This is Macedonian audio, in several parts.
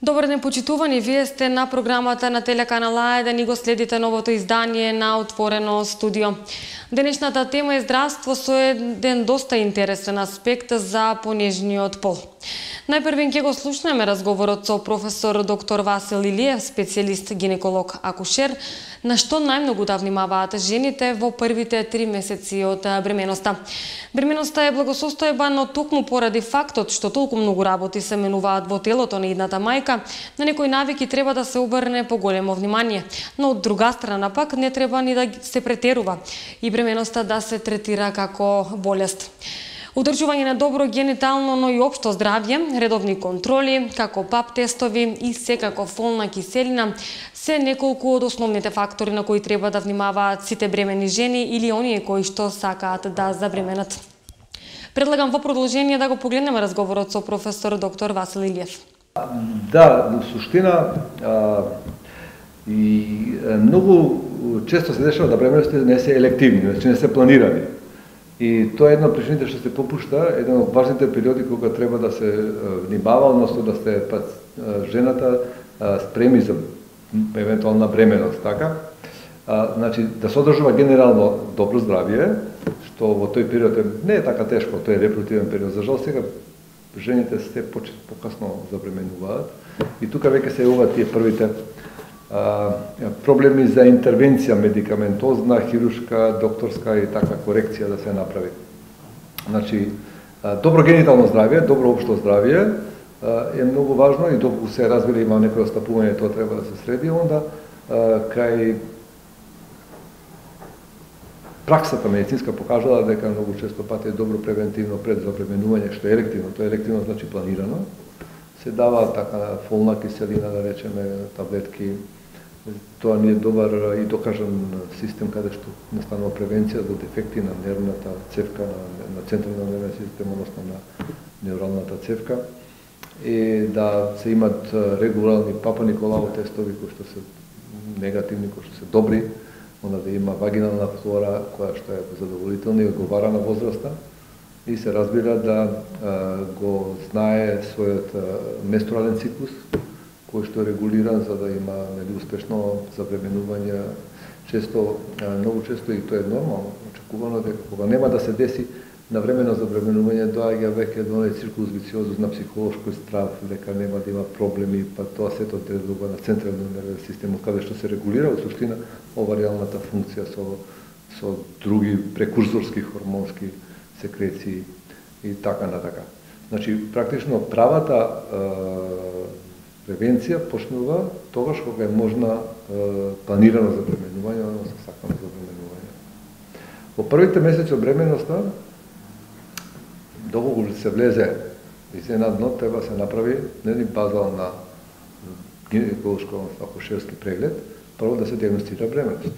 Добар ден, почитувани, вие сте на програмата на телеканал А1 и го следите новото издание на Отворено студио. Денешната тема е здравство со еден доста интересен аспект за понежниот пол. Најпрвен ќе го слушнеме разговорот со професор доктор Васил Илиев, специјалист гинеколог акушер, на што најмногу да внимаваат жените во првите 3 месеци од бременоста. Бременоста е благосостојба, но токму поради фактот што толку многу работи се менуваат во телото на идната мајка, на некои навики треба да се обрне поголемо внимание, но од друга страна пак не треба ни да се претерува и бременоста да се третира како болест. Одржување на добро генитално, но и општо здравје, редовни контроли, како пап тестови и секако фолна киселина се неколку од основните фактори на кои треба да внимаваат сите бремени жени или оние кои што сакаат да забременат. Предлагам во продолжение да го погледнеме разговорот со професор доктор Васил Илиев. Да, во суштина и многу често се дешава да бремените не се елективни, значи не се планирани. И тоа е една од причините што се попушта, еден од важните периоди кога треба да се внимава, односно да се жената спреми за евентуална бременост, така? Значи, да се одржува генерално добро здравје, што во тој период не е така тешко, тој е репродуктивен период. За жал сега жените се покасно забременуваат и тука веќе се јавуваат тие првите проблеми за интервенција медикаментозна, хируршка, докторска и така корекција да се направи. Значи, добро генитално здравје, добро општо здравје е многу важно и доколку се разбира има некој остапување, тоа треба да се среди, онда кај праксата медицинска покажала дека многу често пати е добро превентивно пред забременување, што е елективно, тоа е елективно значи планирано, се дава така фолна киселина, да речеме, таблетки. Тоа не е добар и докажан систем каде што настанува превенција за дефекти на нервната цевка, на централниот нервен систем, односно на неуралната цевка. И да се имат регуларни папа Николао тестови кои што се негативни, кои што се добри, онда да има вагинална флора која што е задоволителна и одговара на возраста. И се разбира да го знае својот менструален циклус, кој што е регулиран за да има успешно забременување. Многу често и тоа е нормално, очекувано дека кога нема да се деси навремено забременување, доаѓа веќе до оној циркулус вициозус на психолошки страв, дека нема да има проблеми, па тоа сето одредува на централниот нервен систем, каде што се регулира во суштина оваријалната функција со други прекурсорски хормонски секреции и така натака. Значи, практично правата превенција почнува тогаш кога е можна планирано забременување, односно сакано забременување. Во првите месеци од бременоста, доколку се влезе изненадно, треба да се направи не базал на гинеколошко-акушерски преглед, прво да се диагностира бременост.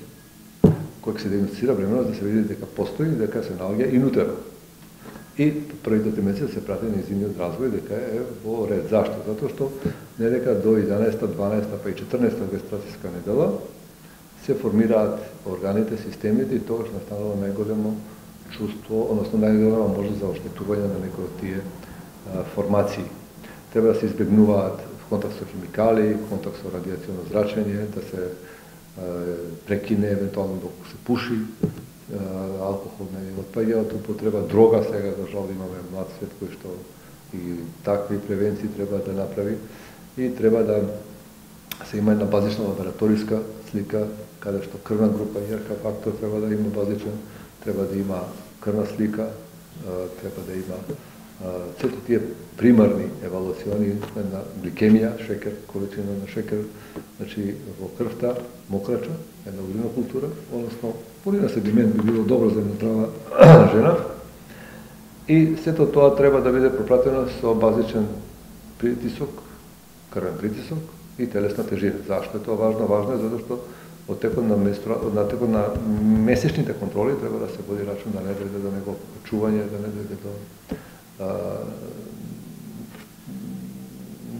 Кога се диагностира бременост, да се види дека постои, дека се наоѓа инутеро. И првите 3 месеци се прати нејзиниот развој дека е во ред. Зашто? Затоа што не дека до 11-та, 12-та, па и 14-та гестацијска недела се формираат органите, системите и тогаш настанува најголемо чувство, односно најголема можност за оштетување на некои од тие формации. Треба да се избегнуваат контакт со химикали, контакт со радиационо зрачење, да се прекине евентуално доколку се пуши, алкохол не е отпаѓа од употреба, дрога сега за жал имаме млад свет кој што и такви превенции треба да направи и треба да се има една базична лабораториска слика каде што крвна група и РК фактор треба да има базичен, треба да има крвна слика, треба да има сето тие примарни евалуациони на гликемија, шекер, количина на шекер, значи во крвта, мокрача, една урина култура, односно урина седимент би било добро за една здрава жена. И сето тоа треба да биде пропратено со базичен притисок, крвен притисок и телесна тежина. Зашто е тоа важно? Важно е затоа што од текот на месечните контроли треба да се води рачун да не дојде до него чување, да не дојде до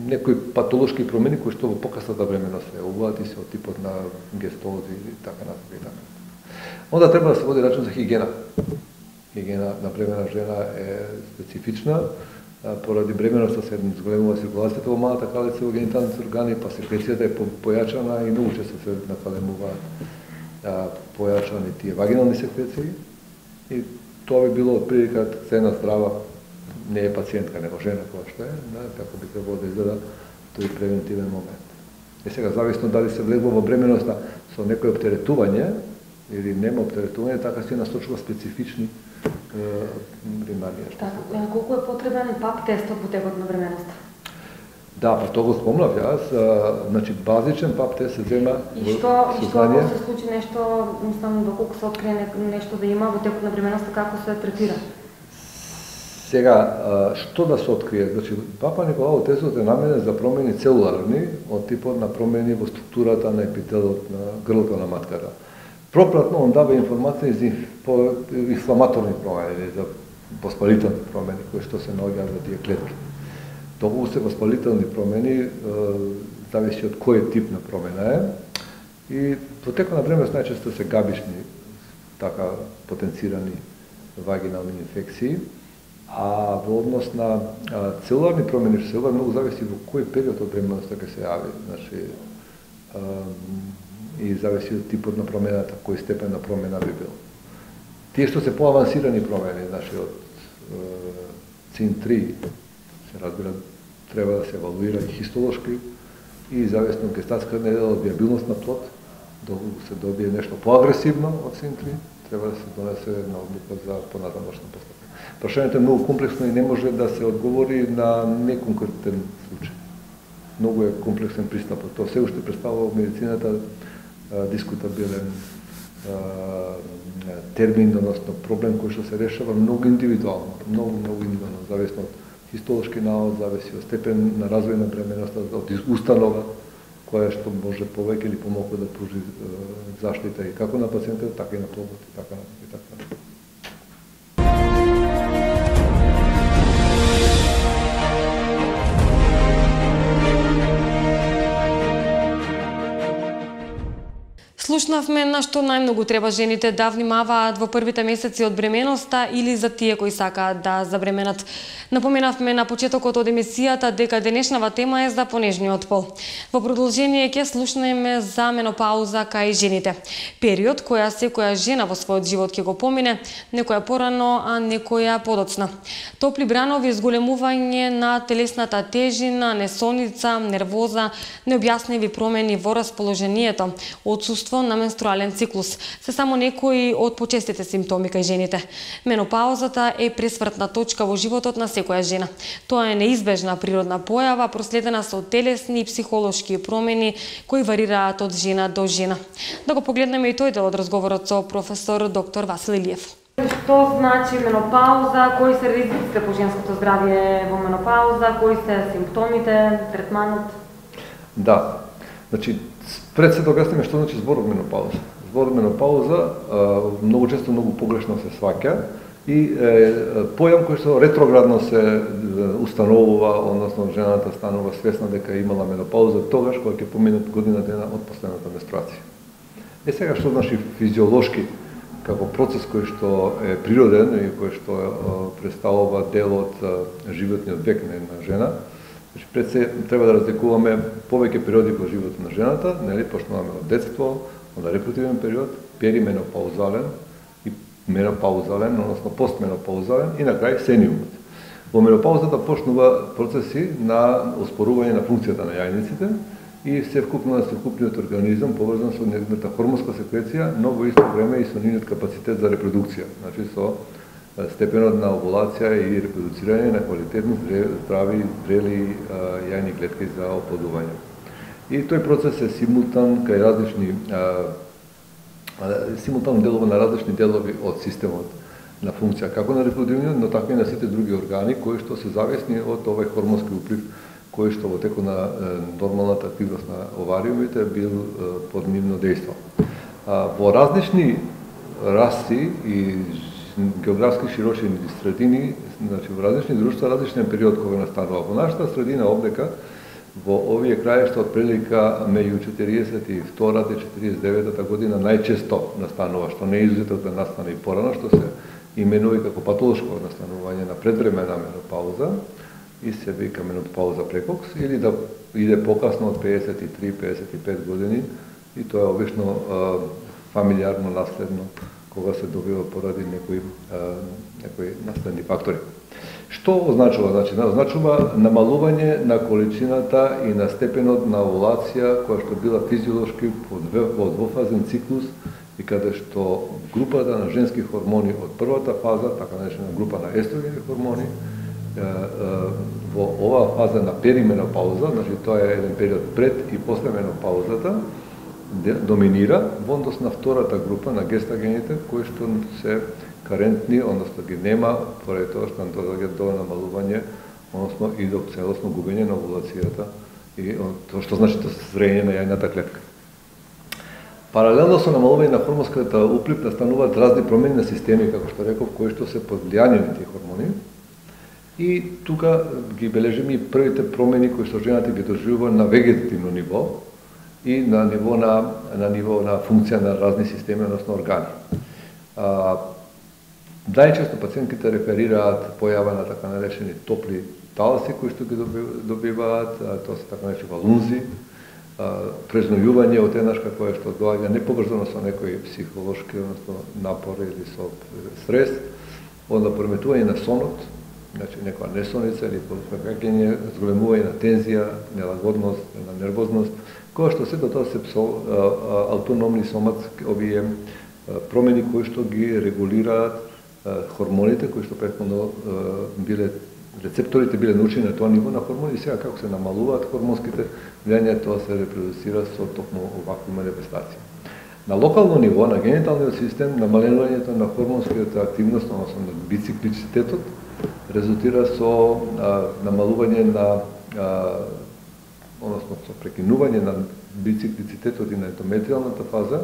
некои патолошки промени кои што во покасната бременост се јавуваат и се од типот на гестози и така натаму и така. Онда треба да се води рачун за хигиена. Хигиена на бремена жена е специфична, поради бременоста се зголемува циркулацијата во малата калица во гениталните органи, па секрецијата е појачана и многу често се накалемуваат појачани тие вагинални секреции. И тоа би било отприлика за една здрава, не е пациентка, него жена која што е, како би требало да изгледа тој превентивен момент. И сега, зависно дали се влегува во бременоста со некој оптеретување или нема оптеретување, така се насочува специфични примарни. Колку е потребен пап тестот во текот на бременоста? Да, па тоа го спомнав јас, значи базичен пап тест се зема и што се случи нешто, мислам, доколку се открие нешто да има во текот на бременоста, како се третира? Сега, што да се открие? Значи, папа Николаов тестот е наменен за промени целуларни, од типот на промени во структурата на епителот на грлото на матката. Пропратно, он дава информација за инфламаторни промени, за воспалителни промени, кои што се наоѓаат во тие клетки. Толку се воспалителни промени, зависи од кој тип на промена е, и во текот на време најчесто се габишни, така потенцирани вагинални инфекции, а во однос на целуларни промени, целулар многу зависи во кој период од бременоста ќе се јави, значи, и зависи од типот на промената, кој степен на промена би бил. Тие што се поавансирани промени, значи од ЦИН-3, се разбира, треба да се евалуира и хистолошки, и зависно од гестатска недела, од виабилност на плод, доколку се добие нешто поагресивно од ЦИН-3, треба да се донесе една одлука за понатамошна постапка. Прашањето е многу комплексно и не може да се одговори на неконкретен случај. Многу е комплексен пристапот. Тоа се уште представува во медицината дискутабилен термин, односно проблем кој што се решава многу индивидуално, многу индивидуално, зависно од хистолошки навод, зависи од степен на развој на бременоста, од установа која што може повеќе или помалку да пружи заштита и како на пациентот, така и на плодот и така натаму. Слушнавме на што најмногу треба жените да внимаваат во првите месеци од бременоста или за тие кои сакаат да забременат. Напоменавме на почетокот од емисијата дека денешнава тема е за понежниот пол. Во продолжение ќе слушнеме за менопауза кај жените. Период која секоја жена во својот живот ќе го помине, некоја порано, а некоја подоцна. Топли бранови, зголемување на телесната тежина, несоница, нервоза, необјасневи промени во расположението, отсуство на менструален циклус се само некои од почестите симптоми кај жените. Менопаузата е пресвртна точка во животот на секоја жена. Тоа е неизбежна природна појава, проследена со телесни и психолошки промени кои варираат од жена до жена. Да го погледнеме и тој дел од разговорот со професор доктор Васил Илиев. Што значи менопауза, кои се ризиците по женското здравје во менопауза, кои се симптомите, третманот? Да, значи пред се да објасниме што значи зборот менопауза. Зборот менопауза многу често многу погрешно се сваќа и појам кој што ретроградно се установува, односно жената станува свесна дека имала менопауза тогаш кога ќе поминат година дена од последната менструација. Сега што значи физиолошки како процес кој што е природен и кој што представува дел од животниот век на една жена. Значи, пред се треба да разликуваме повеќе периоди во животот на жената, нели, почнуваме од детство, од репродуктивен период, перименопаузален и менопаузален, односно постменопаузален и на крај сениумот. Во менопаузата почнува процеси на оспорување на функцијата на јајниците и совкупниот организам поврзан со неговата хормонска секреција, но во исто време и со нивниот капацитет за репродукција, значи со степенот на овулација и репродуцирање на квалитетни, здрави, зрели јајни клетки за оплодување. И тој процес е симултан кај различни симултано делува на различни делови од системот на функција, како на репродуктивниот, но така и на сите други органи кои што се зависни од овој хормонски уплив кој што во текот на нормалната активност на овариумите бил под нивно дејство. Во различни раси и географски широчини средини, значи во различни друштва, различен период кога настанува. Во нашата средина облека, во овие краишта од прилика меѓу 42-та и 49-та година најчесто настанува, што не е изузето да настане и порано, што се именува како патолошко настанување на предвремена менопауза. и се вика менопауза прекокс, или да иде покасно од 53-55 години, и тоа е обично фамилиарно наследно, кога се добива поради некои наследни фактори. Што означува? Значи, означува намалување на количината и на степенот на овулација која што била физиолошки во двофазен циклус и каде што групата на женски хормони од првата фаза, така наречена група на естрогени хормони, во оваа фаза на перименопауза, значи тоа е еден период пред и после менопаузата, доминира во однос на втората група на гестагените, кои што се карентни, односно ги нема, поради тоа што доаѓа до намалување, односно и до целосно губење на овулацијата, и тоа што значи тоа зрење на јајната клетка. Паралелно со намалување на хормонската уплив настануваат разни промени на системи, како што реков, кои што се под влијание на тие хормони. И тука ги бележиме и првите промени кои што жената ги доживува на вегетативно ниво и на ниво на функција на разни системи, односно органи. Најчесто пациентките реферираат појава на така наречени топли таласи кои што ги добиваат, тоа се така наречени валунзи, презнојување од еднашка кое што доаѓа неповрзано со некој психолошки, односно напор или со стрес, onda пореметување на сонот, значи некоја несоница или подскакање, зголемување на тензија, нелагодност, на нервозност, која што сето тоа се автономни соматски овие промени кои што ги регулираат хормоните кои што претходно биле рецепторите биле научени на тоа ниво на хормони и сега како се намалуваат хормонските влијања, тоа се репродуцира со токму овакви манифестации. На локално ниво, на гениталниот систем, намалувањето на хормонската активност, односно на бициклицитетот, резултира со намалување на односно со прекинување на бициклицитетот и на ендометриалната фаза,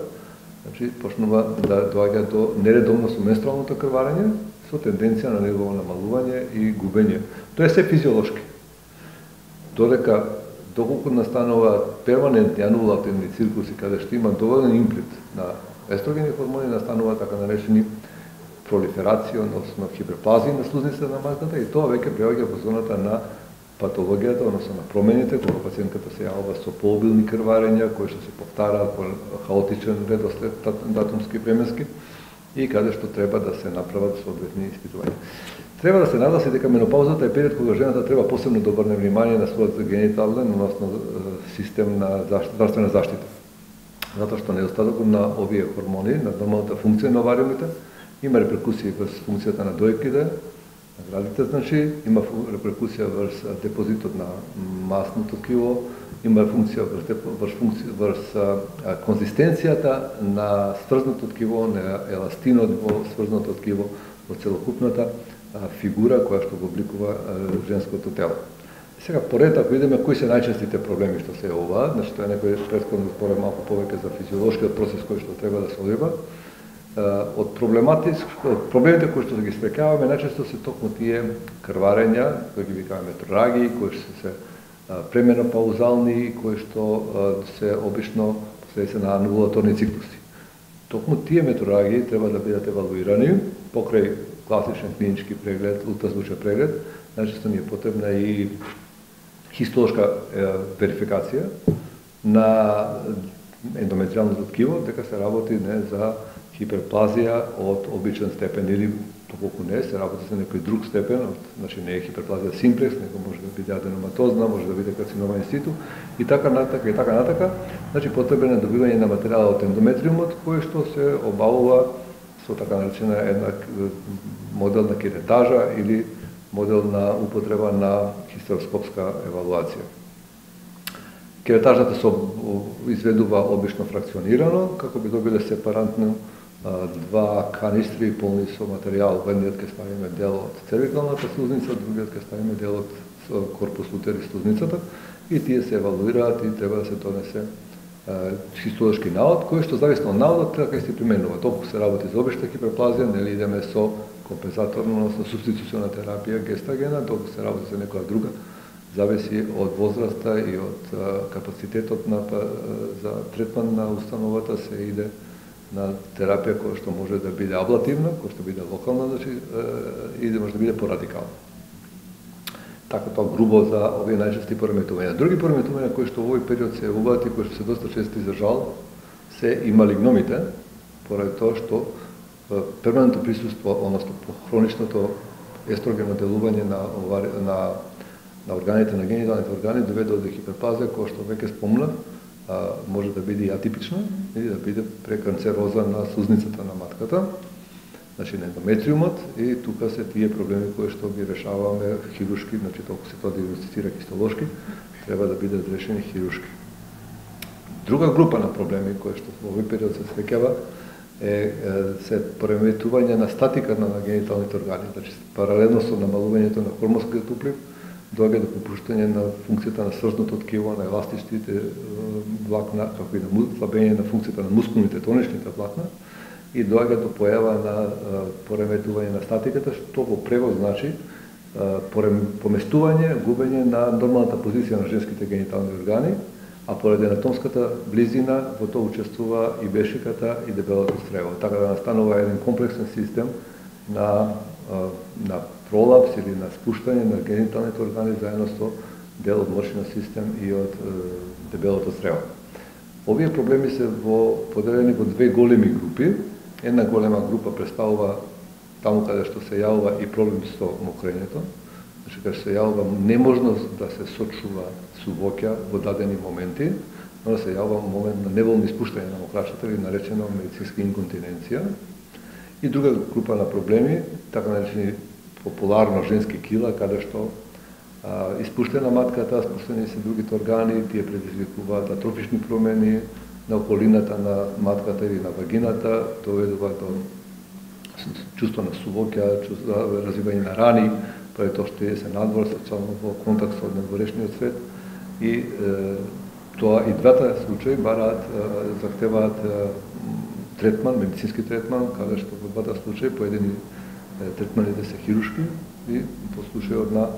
значи почнува да доаѓа до нередовно со менструалното крварење, со тенденција на негово намалување и губење. Тоа е се физиолошки. Додека доколку настануваат перманентни анулативни циркуси каде што има доволен имплит на естрогени хормони, настануваат така наречени пролиферација, односно хиперплазии на слузницата на матката и тоа веќе преоѓа во зоната на патологијата, односно на промените, кога пациентката се јавува со пообилни крварења, кои што се повтараат по хаотичен редослед датумски временски и каде што треба да се направат соодветни испитувања. Треба да се нагласи дека менопаузата е период кога жената треба посебно да обрне внимание на својот генитален, односно систем на здравствена заштита. Затоа што недостатокот на овие хормони, на нормалната функција на овариумите, има реперкусии врз функцијата на дојките, на градите, значи, има реперкусија врз депозитот на масното ткиво, има функција врз конзистенцијата на сврзнато ткиво, на еластинот во сврзнато ткиво, во целокупната фигура која што го обликува женското тело. Сега, поред, ако идеме, кои се најчестите проблеми што се јавуваат, значи тоа е некој претходно зборев малку повеќе за физиолошкиот процес кој што треба да се одвива, од проблемите кои што ги спрекаваме, најчесто се токму тие крварења, кои ги викаме метрорагии, кои што се пременопаузални, кои што се обично последица на анулаторни циклуси. Токму тие метрорагии треба да бидат евалуирани покрај класичен клинички преглед, ултразвучен преглед, најчесто ни е потребна и хистолошка верификација на ендометриалното ткиво, дека се работи за хиперплазија од обичен степен или доколку не, се работи за некој друг степен, значи не е хиперплазија симплекс, него може да биде аденоматозна, може да биде карцинома институ и така натака и така натака. Значи потребно е добивање на материјал од ендометриумот кој што се обавува со така наречена една модел на керетажа или модел на употреба на хистероскопска евалуација. Керетажата се изведува обично фракционирано, како би добиле сепарантно два канистри полни со материјал. Во едниот ќе ставиме дел од цервикалната слузница, другиот ќе ставиме дел од корпус лутери слузницата и тие се евалуираат и треба да се донесе хистолошки навод, кој што зависно од наводот така и се применува. Доколку се работи за обична хиперплазија, нели идеме со компензаторна, односно субституциона терапија гестагена, доколку се работи за некоја друга, зависи од возраста и од капацитетот за третман на установата, се иде на терапија која што може да биде аблативна, која што биде локална, значи иде може да биде порадикална. така тоа грубо за овие најчести пореметувања. Други пореметувања кои што во овој период се јавуваат и кои што се доста чести за жал се и малигномите, поради тоа што перманентно присуство, односно хроничното естрогенно делување на органите, на гениталните органи доведе до хиперплазија, која што веќе спомнав, може да биде и атипична или да биде преканцероза на сузницата на матката, значи на ендометриумот, и тука се тие проблеми кои што ги решаваме хирушки, значи толку се тоа диагностицира хистолошки, треба да бидат решени хирушки. Друга група на проблеми кои што во овој период се среќава се пореметување на статиката на гениталните органи, значи паралелно со намалувањето на хормонскиот уплив, доаѓа до попуштање на функцијата на срцното ткиво, на еластичните влакна, како и на слабење на функцијата на мускулните тоничните влакна, и доаѓа до појава на пореметување на статиката, што во превод значи поместување, губење на нормалната позиција на женските генитални органи, а поради анатомската близина во тоа учествува и бешиката и дебелото црево. Така да настанува еден комплексен систем на пролапс или на спуштање на гениталните органи заедно со дел од мочниот систем и од дебелото црево. Овие проблеми се поделени во две големи групи. Една голема група представува таму каде што се јавува и проблем со мокрењето, значи каде се јавува неможност да се сочува сувоќа во дадени моменти, но да се јавува момент на неволно испуштање на мокрачата или наречено медицинска инконтиненција. И друга група на проблеми, така наречени популарно женски кила, каде што испуштена матката, спуштени се другите органи, тие предизвикуваат атрофични промени на околината на матката или на вагината, доведува до чувство на сувоќа, развивање на рани, поради тоа што се надвор социјално во контакт со надворешниот свет, и тоа и двата случаи захтеваат третман, медицински третман, каде што во двата случаи поедини третманите се хирушки и по случајот на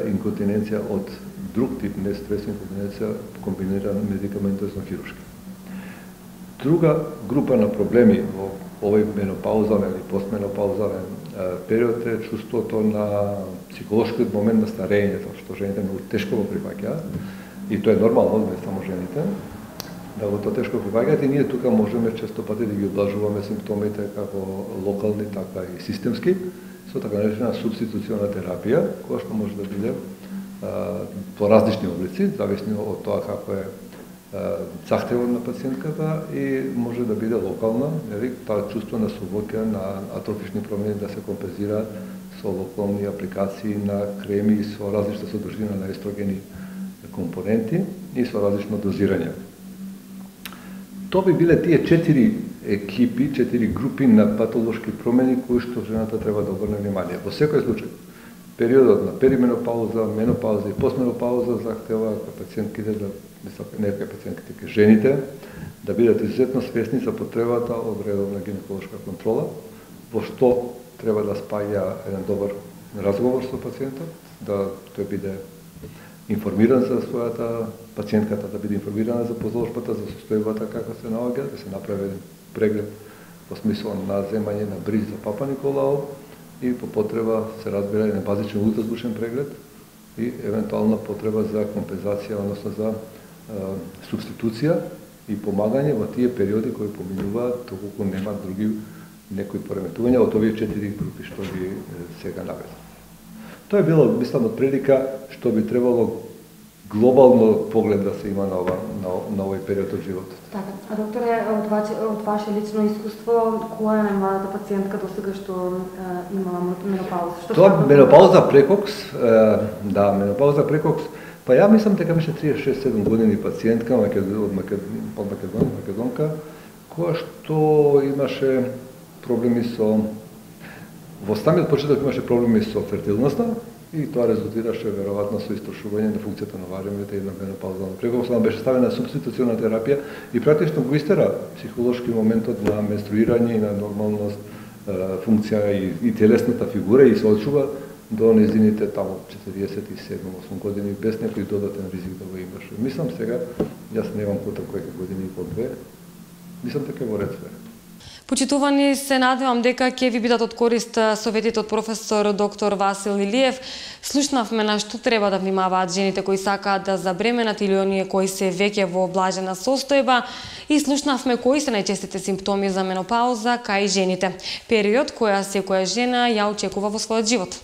инконтиненција од друг тип, не стрес инконтиненција, комбинирана медикаментозно хирушки. Друга група на проблеми во овој менопаузален или постменопаузален период е чувството на психолошкиот момент на старењето, што жените многу тешко го прифаќаат, и тоа е нормално, не само жените, да го тоа тешко прифаќаат, и ние тука можеме често пати да ги облажуваме симптомите како локални, така и системски, со така наречена субституциона терапија, која што може да биде по различни облици, зависно од тоа како е захтевот на пациентката, и може да биде локална, тоа чувство на сувоќа, на атрофични промени да се компензира со локални апликации на креми со различна содржина на естрогени компоненти и со различно дозирање. Тоа би биле тие 4 екипи, 4 групи на патолошки промени кои што жената треба да обрне внимание. Во секој случај, периодот на перименопауза, менопауза и постменопауза захтева пациентките некои пациентките, жените, да бидат изуzetно свесни за потребата од редовна гинеколошка контрола, во што треба да спаѓа еден добар разговор со пациентот, да тој биде информиран за својата пациентката, да биде информирана за позложбата, за состојбата како се наоѓа, да се направи преглед во смисла на земање на бриз за Папа Николао, и по потреба се разбира еден базичен ултразвучен преглед и евентуална потреба за компензација, односно за субституција и помагање во тие периоди кои поминуваат, доколку нема други некои пореметувања од овие 4 групи што ви сега наведов. Тоа е било, мислам, од прилика што би требало глобално поглед да се има на овој период од животот. Така, а докторе, од ваше лично искуство, која е најмладата пациентка досега што имала менопауза? Тоа менопауза прекокс, да, менопауза прекокс, па ја мислам дека беше 36-7 години пациентка од македонка, која што имаше проблеми со... Во самиот почеток имаше проблеми со фертилноста, и тоа резултираше веројатно со истрошување на функцијата на варемето и на менопаузална прекокс. Беше ставена субституциона терапија и практично го истера психолошки моментот на менструирање и на нормалност, функција и телесната фигура, и се очува до незините таму 47-8 години без некој додатен ризик да го имаше. Мислам сега, јас немам кој години по 2, мислам дека во ред све. Почитувани, се надевам дека ќе ви бидат од корист советите од професор доктор Васил Илиев. Слушнавме на што треба да внимаваат жените кои сакаат да забременат или оние кои се веќе во блажена состојба и слушнавме кои се најчестите симптоми за менопауза кај жените. Период која секоја жена ја очекува во својот живот.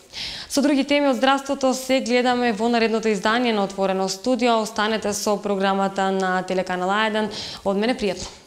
Со други теми од здравството се гледаме во наредното издание на Отворено студио. Останете со програмата на телеканал А1. Од мене пријатно.